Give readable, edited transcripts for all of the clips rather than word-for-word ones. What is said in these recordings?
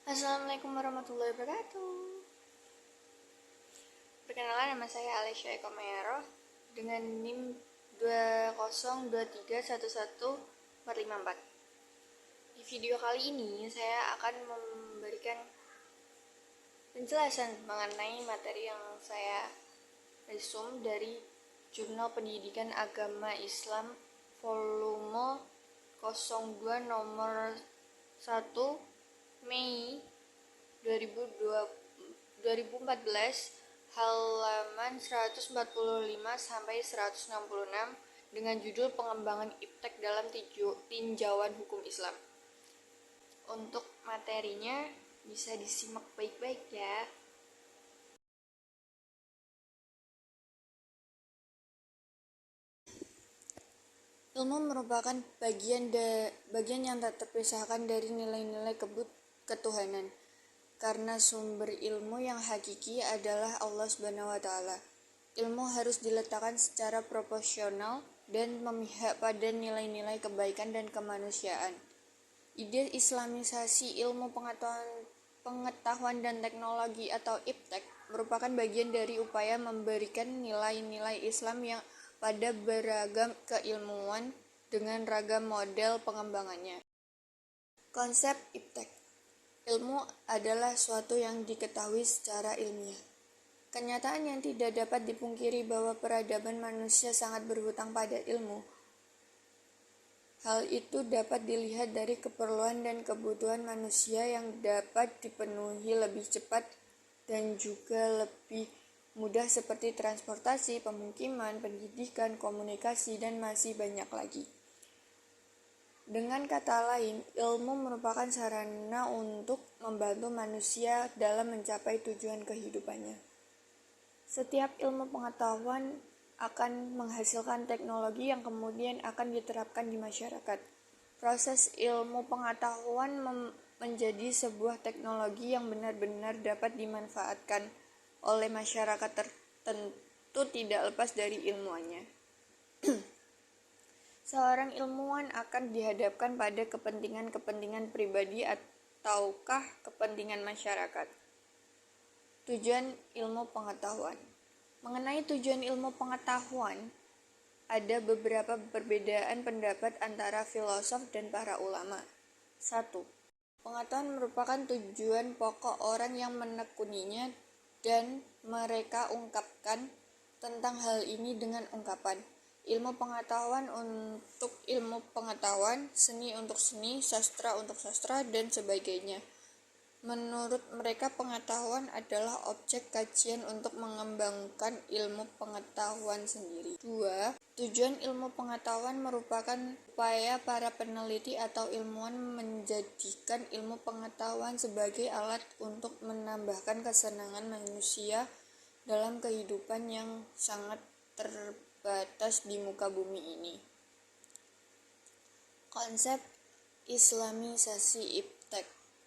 Assalamualaikum warahmatullahi wabarakatuh. Perkenalan, nama saya Alesya Eko Mayaro dengan NIM 202311454. Di video kali ini saya akan memberikan penjelasan mengenai materi yang saya resum dari Jurnal Pendidikan Agama Islam volume 02 nomor 1 Mei 2014 halaman 145 sampai 166 dengan judul Pengembangan Iptek dalam Tinjauan Hukum Islam. Untuk materinya bisa disimak baik-baik ya. Ilmu merupakan bagian yang tak terpisahkan dari nilai-nilai ketuhanan, karena sumber ilmu yang hakiki adalah Allah Subhanahu wa Ta'ala. Ilmu harus diletakkan secara proporsional dan memihak pada nilai-nilai kebaikan dan kemanusiaan. Ide Islamisasi ilmu pengetahuan dan teknologi atau IPTEK merupakan bagian dari upaya memberikan nilai-nilai Islam yang pada beragam keilmuan dengan ragam model pengembangannya. Konsep IPTEK. Ilmu adalah suatu yang diketahui secara ilmiah. Kenyataan yang tidak dapat dipungkiri bahwa peradaban manusia sangat berhutang pada ilmu. Hal itu dapat dilihat dari keperluan dan kebutuhan manusia yang dapat dipenuhi lebih cepat dan juga lebih mudah seperti transportasi, pemukiman, pendidikan, komunikasi, dan masih banyak lagi. Dengan kata lain, ilmu merupakan sarana untuk membantu manusia dalam mencapai tujuan kehidupannya. Setiap ilmu pengetahuan akan menghasilkan teknologi yang kemudian akan diterapkan di masyarakat. Proses ilmu pengetahuan menjadi sebuah teknologi yang benar-benar dapat dimanfaatkan oleh masyarakat tertentu tidak lepas dari ilmuannya. Seorang ilmuwan akan dihadapkan pada kepentingan-kepentingan pribadi ataukah kepentingan masyarakat. Tujuan ilmu pengetahuan. Mengenai tujuan ilmu pengetahuan, ada beberapa perbedaan pendapat antara filosof dan para ulama. 1. Pengetahuan merupakan tujuan pokok orang yang menekuninya dan mereka ungkapkan tentang hal ini dengan ungkapan ilmu pengetahuan untuk ilmu pengetahuan, seni untuk seni, sastra untuk sastra, dan sebagainya. Menurut mereka, pengetahuan adalah objek kajian untuk mengembangkan ilmu pengetahuan sendiri. 2. Tujuan ilmu pengetahuan merupakan upaya para peneliti atau ilmuwan menjadikan ilmu pengetahuan sebagai alat untuk menambahkan kesenangan manusia dalam kehidupan yang sangat terbatas di muka bumi ini. Konsep Islamisasi IPTEK.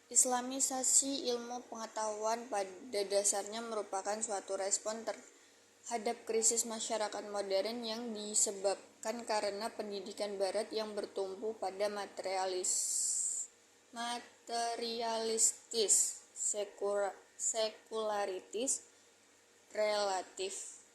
Islamisasi ilmu pengetahuan pada dasarnya merupakan suatu respon terhadap krisis masyarakat modern yang disebabkan karena pendidikan barat yang bertumpu pada materialistis, sekularitis, relativitis,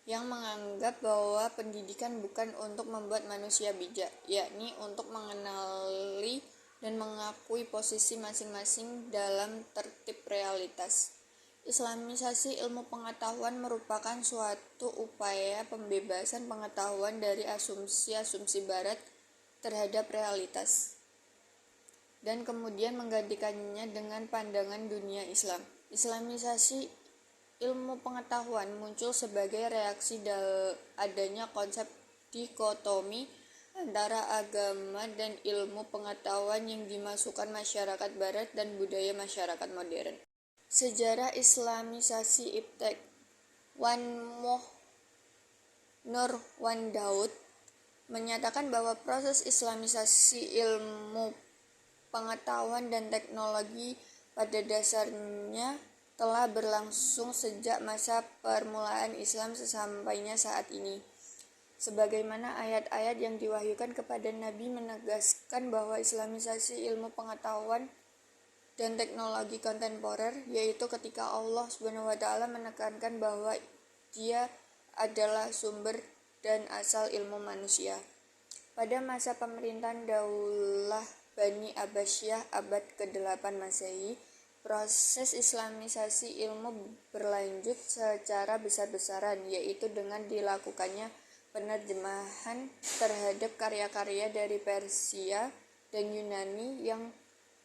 yang menganggap bahwa pendidikan bukan untuk membuat manusia bijak, yakni untuk mengenali dan mengakui posisi masing-masing dalam tertib realitas. Islamisasi ilmu pengetahuan merupakan suatu upaya pembebasan pengetahuan dari asumsi-asumsi barat terhadap realitas dan kemudian menggantikannya dengan pandangan dunia Islam. Islamisasi ilmu pengetahuan muncul sebagai reaksi adanya konsep dikotomi antara agama dan ilmu pengetahuan yang dimasukkan masyarakat barat dan budaya masyarakat modern. Sejarah Islamisasi IPTEK. Wan Nur Wan Daud menyatakan bahwa proses Islamisasi ilmu pengetahuan dan teknologi pada dasarnya telah berlangsung sejak masa permulaan Islam sesampainya saat ini. sebagaimana ayat-ayat yang diwahyukan kepada Nabi menegaskan bahwa islamisasi ilmu pengetahuan dan teknologi kontemporer, yaitu ketika Allah Subhanahu wa taala menekankan bahwa Dia adalah sumber dan asal ilmu manusia. Pada masa pemerintahan Daulah Bani Abbasiyah abad ke-8 Masehi, proses islamisasi ilmu berlanjut secara besar-besaran, yaitu dengan dilakukannya penerjemahan terhadap karya-karya dari Persia dan Yunani yang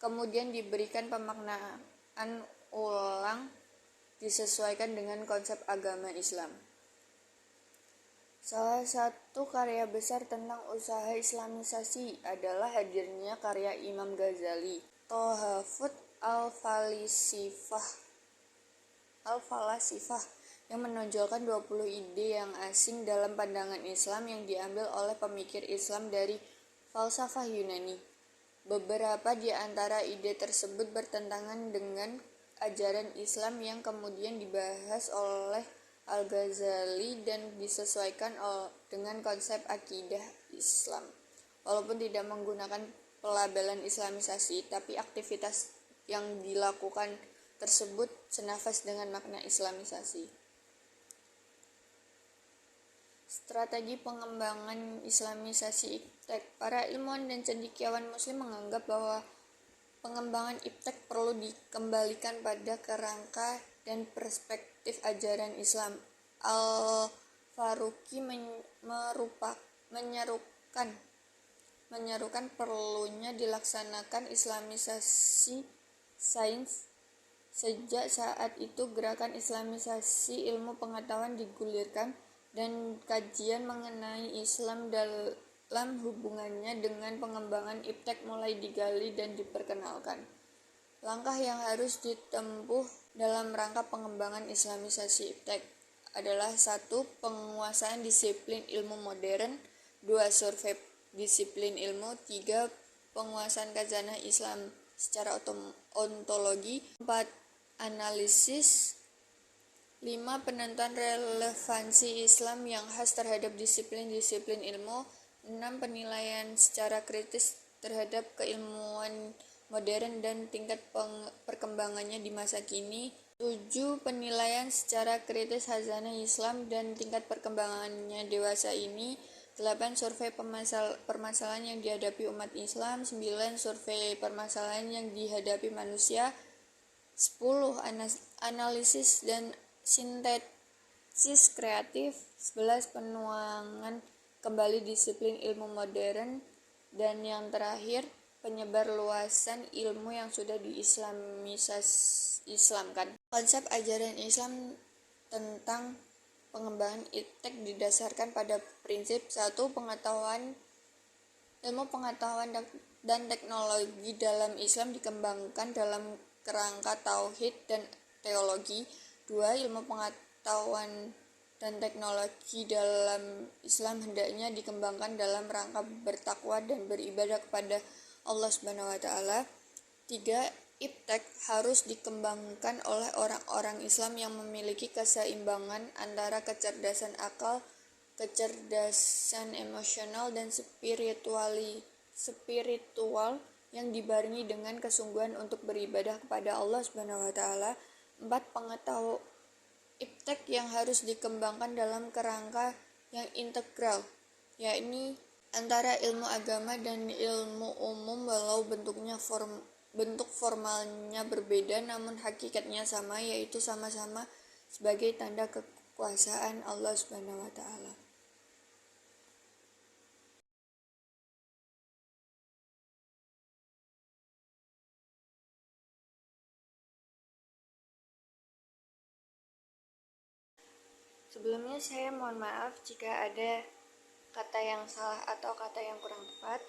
kemudian diberikan pemaknaan ulang disesuaikan dengan konsep agama Islam. Salah satu karya besar tentang usaha islamisasi adalah hadirnya karya Imam Ghazali, Tohafut Al-Falasifah, yang menonjolkan 20 ide yang asing dalam pandangan Islam yang diambil oleh pemikir Islam dari falsafah Yunani. Beberapa di antara ide tersebut bertentangan dengan ajaran Islam yang kemudian dibahas oleh Al-Ghazali dan disesuaikan dengan konsep akidah Islam. Walaupun tidak menggunakan pelabelan islamisasi, tapi aktivitas yang dilakukan tersebut senafas dengan makna islamisasi. Strategi pengembangan islamisasi iptek. Para ilmuwan dan cendekiawan muslim menganggap bahwa pengembangan iptek perlu dikembalikan pada kerangka dan perspektif ajaran Islam. Al-Faruqi menyerukan perlunya dilaksanakan islamisasi sains. Sejak saat itu gerakan islamisasi ilmu pengetahuan digulirkan dan kajian mengenai Islam dalam hubungannya dengan pengembangan iptek mulai digali dan diperkenalkan. Langkah yang harus ditempuh dalam rangka pengembangan islamisasi iptek adalah 1. Penguasaan disiplin ilmu modern, 2. Survei disiplin ilmu, 3. Penguasaan khazanah Islam secara ontologi, 4. Analisis, 5. Penentuan relevansi Islam yang khas terhadap disiplin-disiplin ilmu, 6. Penilaian secara kritis terhadap keilmuan modern dan tingkat perkembangannya di masa kini, 7. Penilaian secara kritis khazanah Islam dan tingkat perkembangannya dewasa ini, 8. Survei permasalahan yang dihadapi umat Islam, 9. Survei permasalahan yang dihadapi manusia, 10. Analisis dan sintesis kreatif, 11. Penuangan kembali disiplin ilmu modern, dan yang terakhir penyebar luasan ilmu yang sudah diislamkan. Konsep ajaran Islam tentang pengembangan iptek didasarkan pada prinsip 1. Ilmu pengetahuan dan teknologi dalam Islam dikembangkan dalam kerangka tauhid dan teologi. 2. Ilmu pengetahuan dan teknologi dalam Islam hendaknya dikembangkan dalam rangka bertakwa dan beribadah kepada Allah Subhanahu wa taala. 3. Iptek harus dikembangkan oleh orang-orang Islam yang memiliki keseimbangan antara kecerdasan akal, kecerdasan emosional, dan spiritual yang dibarengi dengan kesungguhan untuk beribadah kepada Allah Subhanahu wa taala. 4. Iptek yang harus dikembangkan dalam kerangka yang integral, yakni antara ilmu agama dan ilmu umum, walau bentuk formalnya berbeda namun hakikatnya sama, yaitu sama-sama sebagai tanda kekuasaan Allah Subhanahu wa taala. Sebelumnya saya mohon maaf jika ada kata yang salah atau kata yang kurang tepat.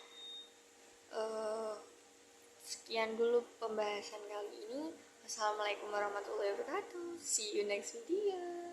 Sekian dulu pembahasan kali ini. Wassalamualaikum warahmatullahi wabarakatuh. See you next video.